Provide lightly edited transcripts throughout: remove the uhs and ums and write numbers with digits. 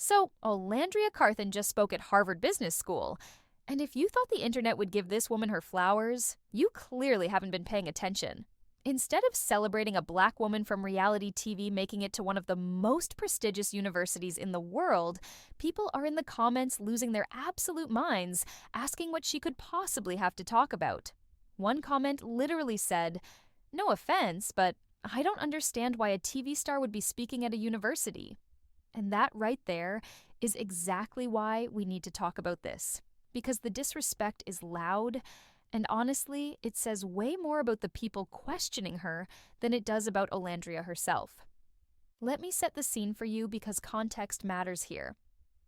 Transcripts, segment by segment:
So, Olandria Carthan just spoke at Harvard Business School. And if you thought the internet would give this woman her flowers, you clearly haven't been paying attention. Instead of celebrating a black woman from reality TV making it to one of the most prestigious universities in the world, people are in the comments losing their absolute minds, asking what she could possibly have to talk about. One comment literally said, "No offense, but I don't understand why a TV star would be speaking at a university." And that right there is exactly why we need to talk about this. Because the disrespect is loud, and honestly, it says way more about the people questioning her than it does about Olandria herself. Let me set the scene for you because context matters here.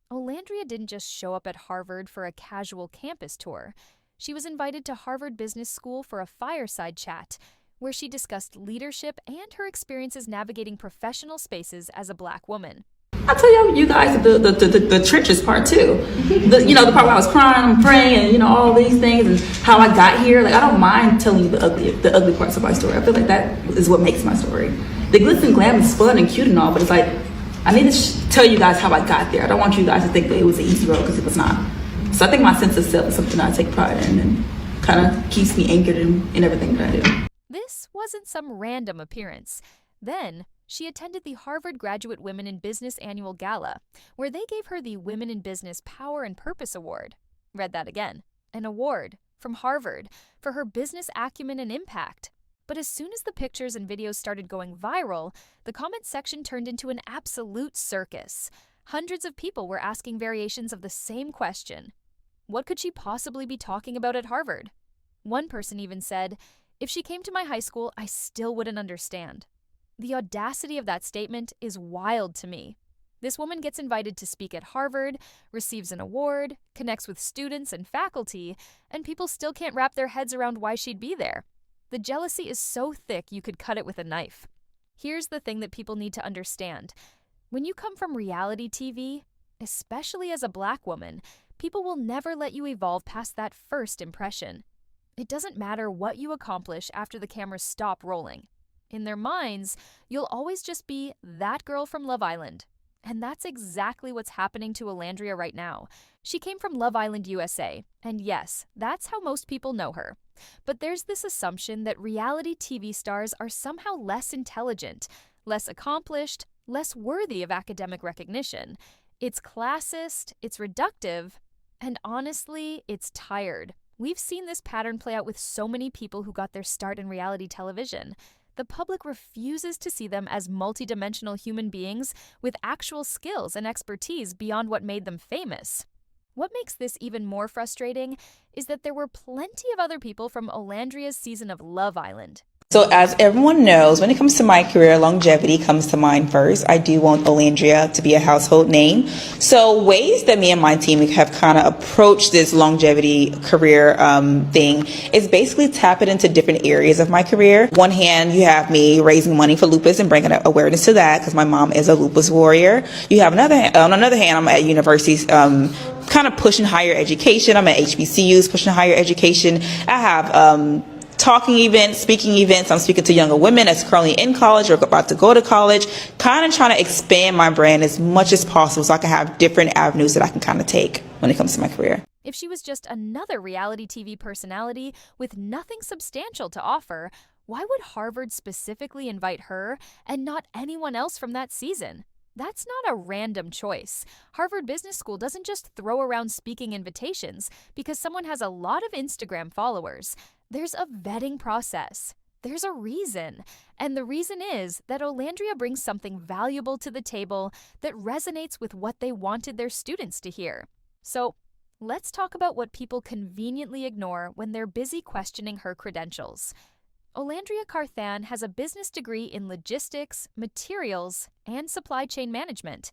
Olandria didn't just show up at Harvard for a casual campus tour. She was invited to Harvard Business School for a fireside chat, where she discussed leadership and her experiences navigating professional spaces as a black woman. I'll tell you guys the trenches part too. The part where I was crying, I'm praying, and all these things, and how I got here. Like, I don't mind telling you the ugly parts of my story. I feel like that is what makes my story. The glitz and glam is fun and cute and all, but it's like, I need to tell you guys how I got there. I don't want you guys to think that it was an easy road, because it was not. So I think my sense of self is something I take pride in, and kind of keeps me anchored in everything that I do. This wasn't some random appearance. Then, she attended the Harvard Graduate Women in Business Annual Gala, where they gave her the Women in Business Power and Purpose Award. Read that again. An award from Harvard for her business acumen and impact. But as soon as the pictures and videos started going viral, the comment section turned into an absolute circus. Hundreds of people were asking variations of the same question. What could she possibly be talking about at Harvard? One person even said, "If she came to my high school, I still wouldn't understand." The audacity of that statement is wild to me. This woman gets invited to speak at Harvard, receives an award, connects with students and faculty, and people still can't wrap their heads around why she'd be there. The jealousy is so thick you could cut it with a knife. Here's the thing that people need to understand. When you come from reality TV, especially as a black woman, people will never let you evolve past that first impression. It doesn't matter what you accomplish after the cameras stop rolling. In their minds, you'll always just be that girl from Love Island. And that's exactly what's happening to Olandria right now. She came from Love Island, USA, and yes, that's how most people know her. But there's this assumption that reality TV stars are somehow less intelligent, less accomplished, less worthy of academic recognition. It's classist, it's reductive, and honestly, it's tired. We've seen this pattern play out with so many people who got their start in reality television. The public refuses to see them as multidimensional human beings with actual skills and expertise beyond what made them famous. What makes this even more frustrating is that there were plenty of other people from Olandria's season of Love Island. So as everyone knows, when it comes to my career, longevity comes to mind first. I do want Olandria to be a household name. So ways that me and my team have kind of approached this longevity career thing is basically tap it into different areas of my career. One hand, you have me raising money for lupus and bringing awareness to that because my mom is a lupus warrior. You have on another hand, I'm at universities kind of pushing higher education. I'm at HBCUs pushing higher education. I have talking events, speaking events. I'm speaking to younger women that's currently in college or about to go to college, kind of trying to expand my brand as much as possible so I can have different avenues that I can kind of take when it comes to my career. If she was just another reality TV personality with nothing substantial to offer, why would Harvard specifically invite her and not anyone else from that season? That's not a random choice. Harvard Business School doesn't just throw around speaking invitations because someone has a lot of Instagram followers. There's a vetting process. There's a reason. And the reason is that Olandria brings something valuable to the table that resonates with what they wanted their students to hear. So, let's talk about what people conveniently ignore when they're busy questioning her credentials. Olandria Carthan has a business degree in logistics, materials, and supply chain management.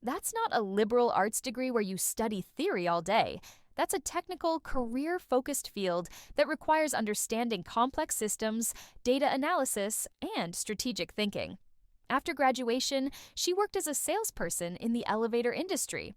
That's not a liberal arts degree where you study theory all day. That's a technical, career-focused field that requires understanding complex systems, data analysis, and strategic thinking. After graduation, she worked as a salesperson in the elevator industry.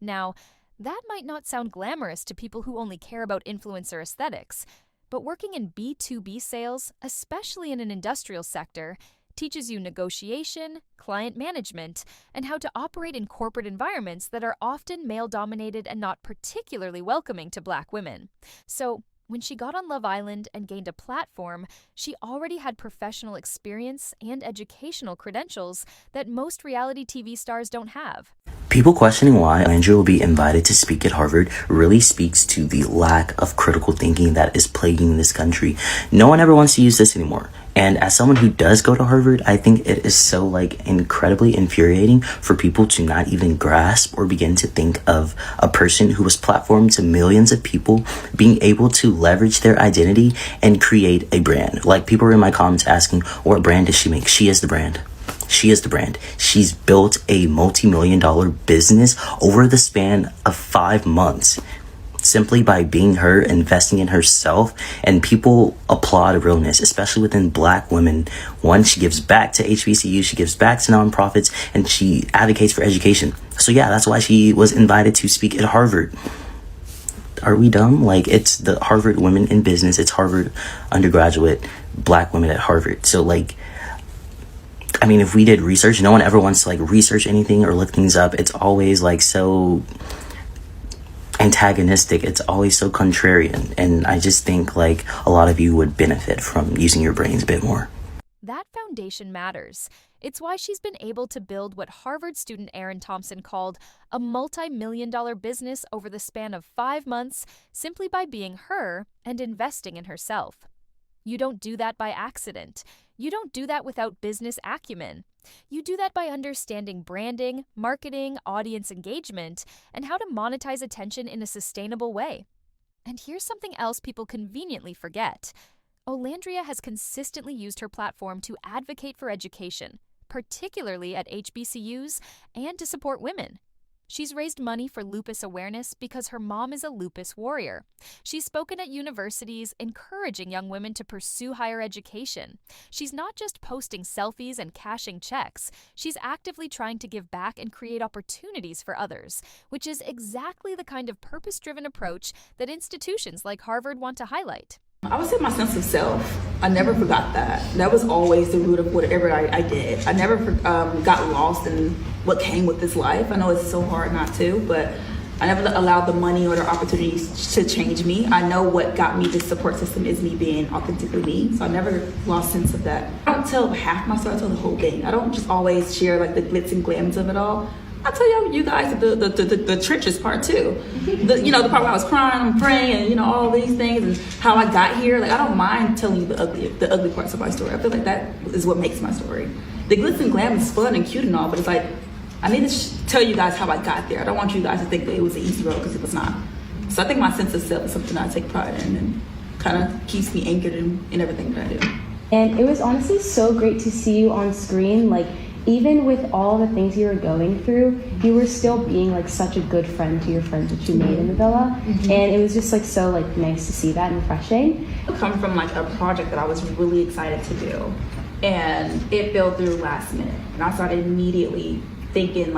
Now, that might not sound glamorous to people who only care about influencer aesthetics, but working in B2B sales, especially in an industrial sector, teaches you negotiation, client management, and how to operate in corporate environments that are often male-dominated and not particularly welcoming to Black women. So, when she got on Love Island and gained a platform, she already had professional experience and educational credentials that most reality TV stars don't have. People questioning why Olandria will be invited to speak at Harvard really speaks to the lack of critical thinking that is plaguing this country. No one ever wants to use this anymore. And as someone who does go to Harvard, I think it is so incredibly infuriating for people to not even grasp or begin to think of a person who was platformed to millions of people being able to leverage their identity and create a brand. Like, people were in my comments asking, what brand does she make? She is the brand. She is the brand. She's built a multi-million-dollar business over the span of 5 months. Simply by being her, investing in herself, and people applaud realness, especially within Black women. One, she gives back to HBCU, she gives back to nonprofits, and she advocates for education. So yeah, that's why she was invited to speak at Harvard. Are we dumb? It's the Harvard Women in Business, it's Harvard undergraduate Black women at Harvard. So if we did research, no one ever wants to research anything or look things up. It's always so antagonistic. It's always so contrarian. And I just think a lot of you would benefit from using your brains a bit more. That foundation matters. It's why she's been able to build what Harvard student Aaron Thompson called a multi-million-dollar business over the span of 5 months simply by being her and investing in herself. You don't do that by accident. You don't do that without business acumen. You do that by understanding branding, marketing, audience engagement, and how to monetize attention in a sustainable way. And here's something else people conveniently forget. Olandria has consistently used her platform to advocate for education, particularly at HBCUs, and to support women. She's raised money for lupus awareness because her mom is a lupus warrior. She's spoken at universities, encouraging young women to pursue higher education. She's not just posting selfies and cashing checks. She's actively trying to give back and create opportunities for others, which is exactly the kind of purpose-driven approach that institutions like Harvard want to highlight. I would say my sense of self. I never forgot that. That was always the root of whatever I did. I never got lost in what came with this life. I know it's so hard not to, but I never allowed the money or the opportunities to change me. I know what got me this support system is me being authentically me. So I never lost sense of that. I don't tell half my story, I tell the whole thing. I don't just always share the glitz and glams of it all. I tell you guys the trenches part too. The part where I was crying, I'm praying, and all these things, and how I got here. I don't mind telling you the ugly parts of my story. I feel like that is what makes my story. The glitz and glam is fun and cute and all, but it's I need to tell you guys how I got there. I don't want you guys to think that it was an easy road, because it was not. So I think my sense of self is something I take pride in and kind of keeps me anchored in everything that I do. And it was honestly so great to see you on screen. Even with all the things you were going through, you were still being such a good friend to your friends that you made in the villa. Mm-hmm. And it was just so nice to see that and refreshing. I come from a project that I was really excited to do, and it fell through last minute. And I started immediately thinking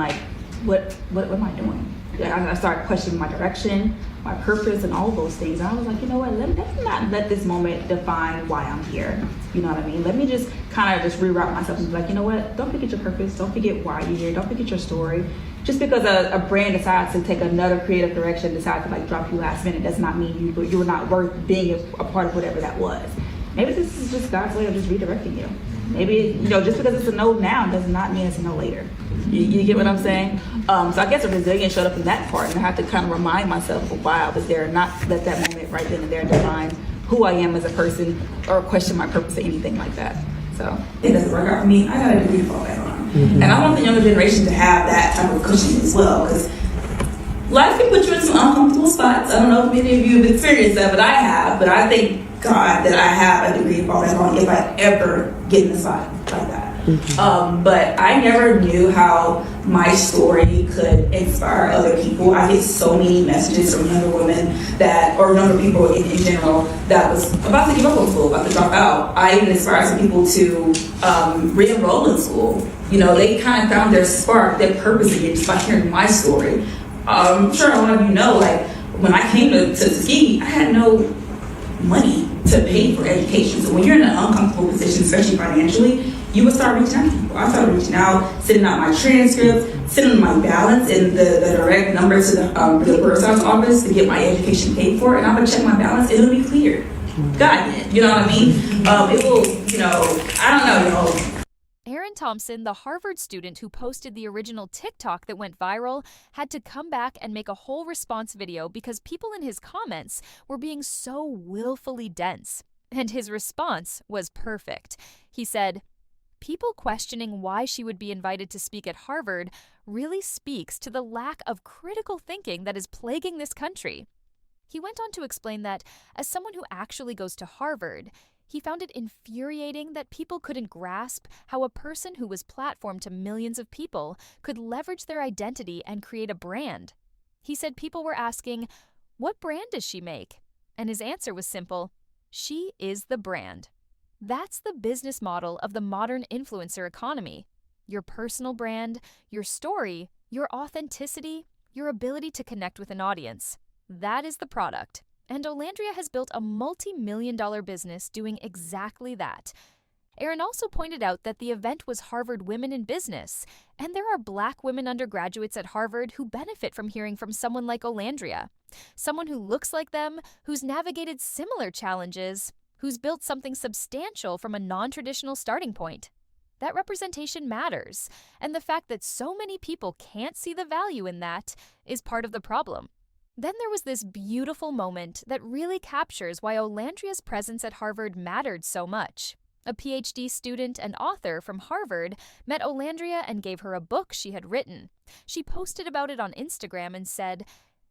what am I doing? I started questioning my direction, my purpose, and all those things. And I was like, you know what, let's not let this moment define why I'm here. You know what I mean? Let me just kind of reroute myself and be like, you know what, don't forget your purpose, don't forget why you're here, don't forget your story. Just because a brand decides to take another creative direction, decide to drop you last minute, does not mean you were not worth being a part of whatever that was. Maybe this is just God's way of just redirecting you. Maybe, just because it's a no now does not mean it's a no later. You get what I'm saying? So I guess the resilience showed up in that part, and I had to kind of remind myself of why I was there, and not let that moment right then and there define who I am as a person or question my purpose or anything like that. So it doesn't work out for me. I got a degree to fall back on. Mm-hmm. And I want the younger generation to have that type of cushion as well, because life can put you in some uncomfortable spots. I don't know if many of you have experienced that, but I have. But I thank God that I have a degree to fall back on if I ever get in a spot like that. Mm-hmm. But I never knew how my story could inspire other people. I get so many messages from younger women or younger people in general that was about to give up on school, about to drop out. I even inspired some people to re-enroll in school. They kind of found their spark, their purpose again, just by hearing my story. I'm sure a lot of you know, when I came to ski, I had no money to pay for education. So when you're in an uncomfortable position, especially financially, you would start reaching out to people. I started reaching out, sending out my transcripts, sending my balance and the direct number to the bursar's office to get my education paid for, and I would check my balance and it'll be cleared. God, you know what I mean? It will, I don't know, Aaron Thompson, the Harvard student who posted the original TikTok that went viral, had to come back and make a whole response video because people in his comments were being so willfully dense. And his response was perfect. He said, "People questioning why she would be invited to speak at Harvard really speaks to the lack of critical thinking that is plaguing this country." He went on to explain that, as someone who actually goes to Harvard, he found it infuriating that people couldn't grasp how a person who was platformed to millions of people could leverage their identity and create a brand. He said people were asking, "What brand does she make?" And his answer was simple: she is the brand. That's the business model of the modern influencer economy. Your personal brand, your story, your authenticity, your ability to connect with an audience. That is the product. And Olandria has built a multi-million-dollar business doing exactly that. Aaron also pointed out that the event was Harvard Women in Business, and there are Black women undergraduates at Harvard who benefit from hearing from someone like Olandria, someone who looks like them, who's navigated similar challenges, who's built something substantial from a non-traditional starting point. That representation matters, and the fact that so many people can't see the value in that is part of the problem. Then there was this beautiful moment that really captures why Olandria's presence at Harvard mattered so much. A PhD student and author from Harvard met Olandria and gave her a book she had written. She posted about it on Instagram and said,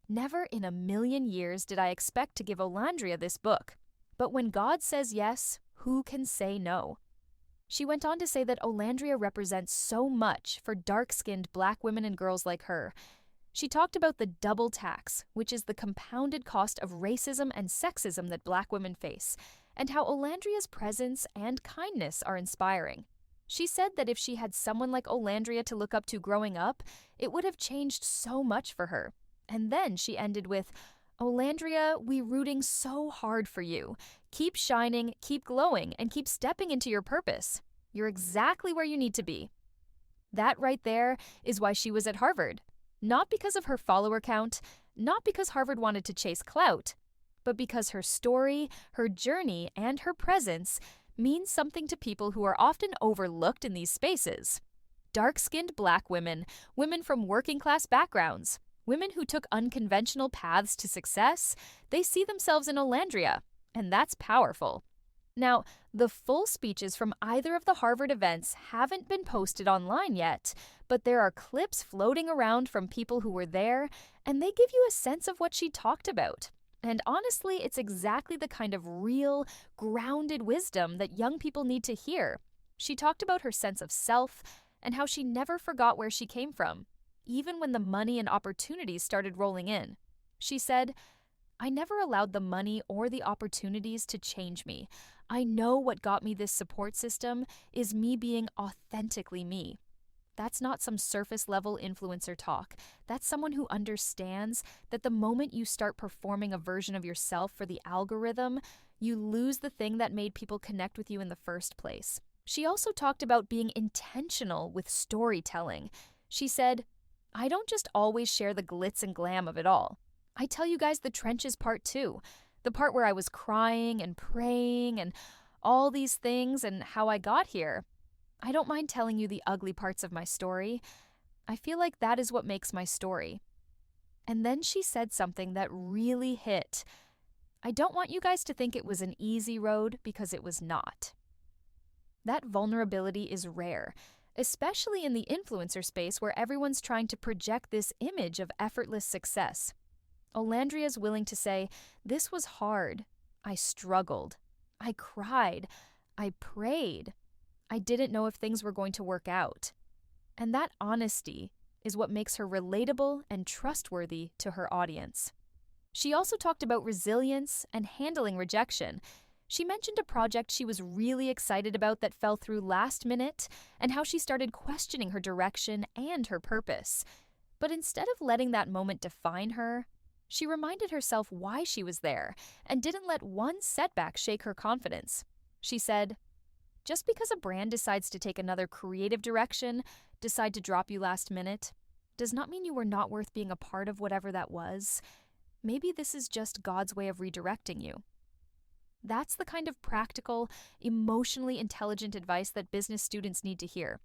"Never in a million years did I expect to give Olandria this book. But when God says yes, who can say no?" She went on to say that Olandria represents so much for dark-skinned Black women and girls like her. She talked about the double tax, which is the compounded cost of racism and sexism that Black women face, and how Olandria's presence and kindness are inspiring. She said that if she had someone like Olandria to look up to growing up, it would have changed so much for her. And then she ended with, "Olandria, we rooting so hard for you. Keep shining, keep glowing, and keep stepping into your purpose. You're exactly where you need to be." That right there is why she was at Harvard. Not because of her follower count, not because Harvard wanted to chase clout, but because her story, her journey, and her presence means something to people who are often overlooked in these spaces. Dark-skinned Black women, women from working-class backgrounds, women who took unconventional paths to success, they see themselves in Olandria, and that's powerful. Now, the full speeches from either of the Harvard events haven't been posted online yet, but there are clips floating around from people who were there, and they give you a sense of what she talked about. And honestly, it's exactly the kind of real, grounded wisdom that young people need to hear. She talked about her sense of self and how she never forgot where she came from, even when the money and opportunities started rolling in. She said, "I never allowed the money or the opportunities to change me. I know what got me this support system is me being authentically me." That's not some surface-level influencer talk. That's someone who understands that the moment you start performing a version of yourself for the algorithm, you lose the thing that made people connect with you in the first place. She also talked about being intentional with storytelling. She said, "I don't just always share the glitz and glam of it all. I tell you guys the trenches part too. The part where I was crying and praying and all these things and how I got here. I don't mind telling you the ugly parts of my story. I feel like that is what makes my story." And then she said something that really hit. "I don't want you guys to think it was an easy road, because it was not." That vulnerability is rare, especially in the influencer space where everyone's trying to project this image of effortless success. Olandria is willing to say, "This was hard. I struggled. I cried. I prayed. I didn't know if things were going to work out." And that honesty is what makes her relatable and trustworthy to her audience. She also talked about resilience and handling rejection. She mentioned a project she was really excited about that fell through last minute, and how she started questioning her direction and her purpose. But instead of letting that moment define her, she reminded herself why she was there and didn't let one setback shake her confidence. She said, Just because a brand decides to take another creative direction, decide to drop you last minute, does not mean you were not worth being a part of whatever that was. Maybe this is just God's way of redirecting you. That's the kind of practical, emotionally intelligent advice that business students need to hear.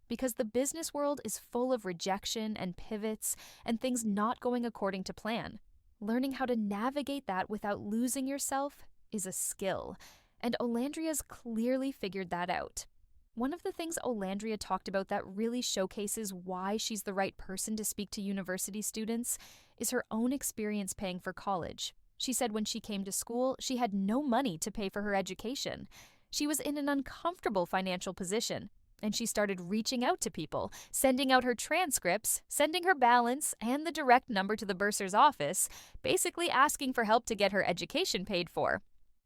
Because the business world is full of rejection and pivots and things not going according to plan. Learning how to navigate that without losing yourself is a skill, and Olandria's clearly figured that out. One of the things Olandria talked about that really showcases why she's the right person to speak to university students is her own experience paying for college. She said when she came to school, she had no money to pay for her education. She was in an uncomfortable financial position, and she started reaching out to people, sending out her transcripts, sending her balance, and the direct number to the bursar's office, basically asking for help to get her education paid for.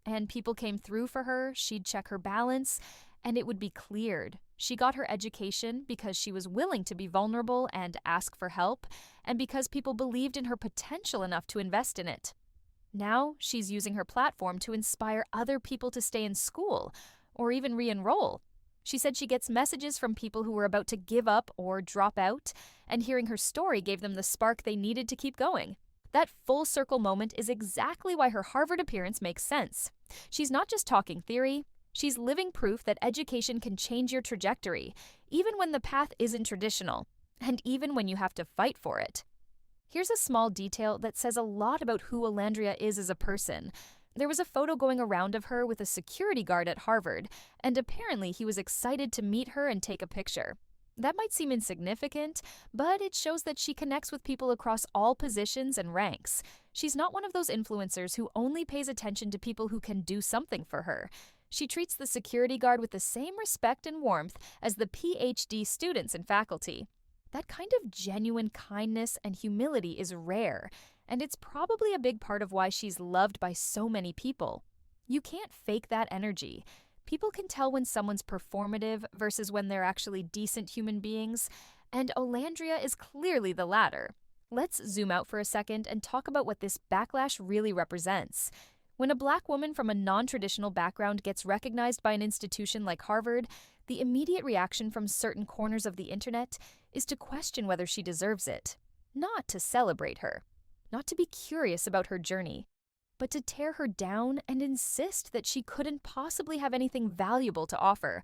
And people came through for her, she'd check her balance, and it would be cleared. She got her education because she was willing to be vulnerable and ask for help, and because people believed in her potential enough to invest in it. Now, she's using her platform to inspire other people to stay in school, or even re-enroll. She said she gets messages from people who were about to give up or drop out, and hearing her story gave them the spark they needed to keep going. That full circle moment is exactly why her Harvard appearance makes sense. She's not just talking theory, she's living proof that education can change your trajectory, even when the path isn't traditional, and even when you have to fight for it. Here's a small detail that says a lot about who Olandria is as a person. There was a photo going around of her with a security guard at Harvard, and apparently he was excited to meet her and take a picture. That might seem insignificant, but it shows that she connects with people across all positions and ranks. She's not one of those influencers who only pays attention to people who can do something for her. She treats the security guard with the same respect and warmth as the PhD students and faculty. That kind of genuine kindness and humility is rare, and it's probably a big part of why she's loved by so many people. You can't fake that energy. People can tell when someone's performative versus when they're actually decent human beings, and Olandria is clearly the latter. Let's zoom out for a second and talk about what this backlash really represents. When a Black woman from a non-traditional background gets recognized by an institution like Harvard, the immediate reaction from certain corners of the internet is to question whether she deserves it, not to celebrate her, not to be curious about her journey, but to tear her down and insist that she couldn't possibly have anything valuable to offer.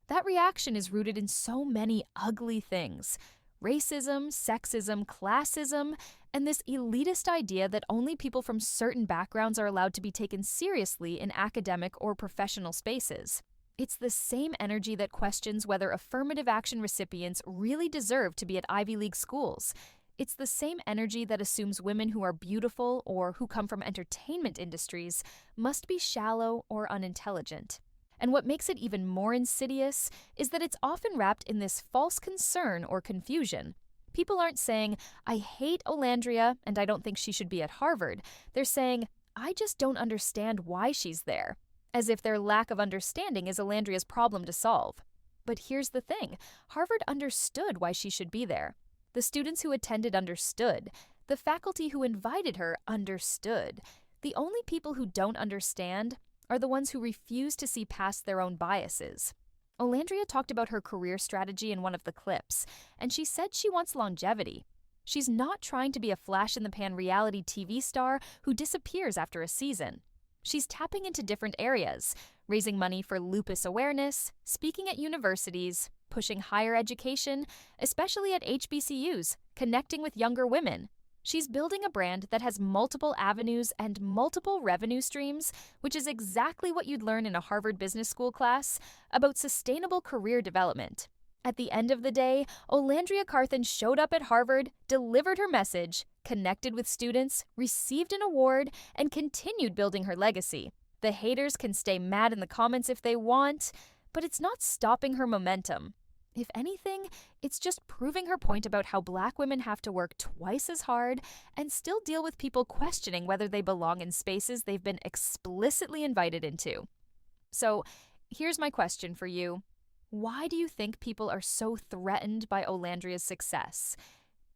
That reaction is rooted in so many ugly things: racism, sexism, classism, and this elitist idea that only people from certain backgrounds are allowed to be taken seriously in academic or professional spaces. It's the same energy that questions whether affirmative action recipients really deserve to be at Ivy League schools. It's the same energy that assumes women who are beautiful or who come from entertainment industries must be shallow or unintelligent. And what makes it even more insidious is that it's often wrapped in this false concern or confusion. People aren't saying, "I hate Olandria and I don't think she should be at Harvard." They're saying, "I just don't understand why she's there," as if their lack of understanding is Olandria's problem to solve. But here's the thing: Harvard understood why she should be there. The students who attended understood. The faculty who invited her understood. The only people who don't understand are the ones who refuse to see past their own biases. Olandria talked about her career strategy in one of the clips, and she said she wants longevity. She's not trying to be a flash-in-the-pan reality TV star who disappears after a season. She's tapping into different areas, raising money for lupus awareness, speaking at universities, pushing higher education, especially at HBCUs, connecting with younger women. She's building a brand that has multiple avenues and multiple revenue streams, which is exactly what you'd learn in a Harvard Business School class about sustainable career development. At the end of the day, Olandria Carthan showed up at Harvard, delivered her message, connected with students, received an award, and continued building her legacy. The haters can stay mad in the comments if they want, but it's not stopping her momentum. If anything, it's just proving her point about how Black women have to work twice as hard and still deal with people questioning whether they belong in spaces they've been explicitly invited into. So, here's my question for you. Why do you think people are so threatened by Olandria's success?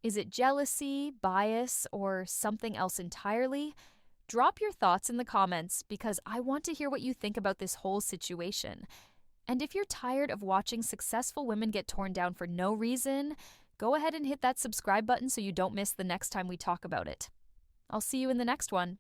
Is it jealousy, bias, or something else entirely? Drop your thoughts in the comments because I want to hear what you think about this whole situation. And if you're tired of watching successful women get torn down for no reason, go ahead and hit that subscribe button so you don't miss the next time we talk about it. I'll see you in the next one.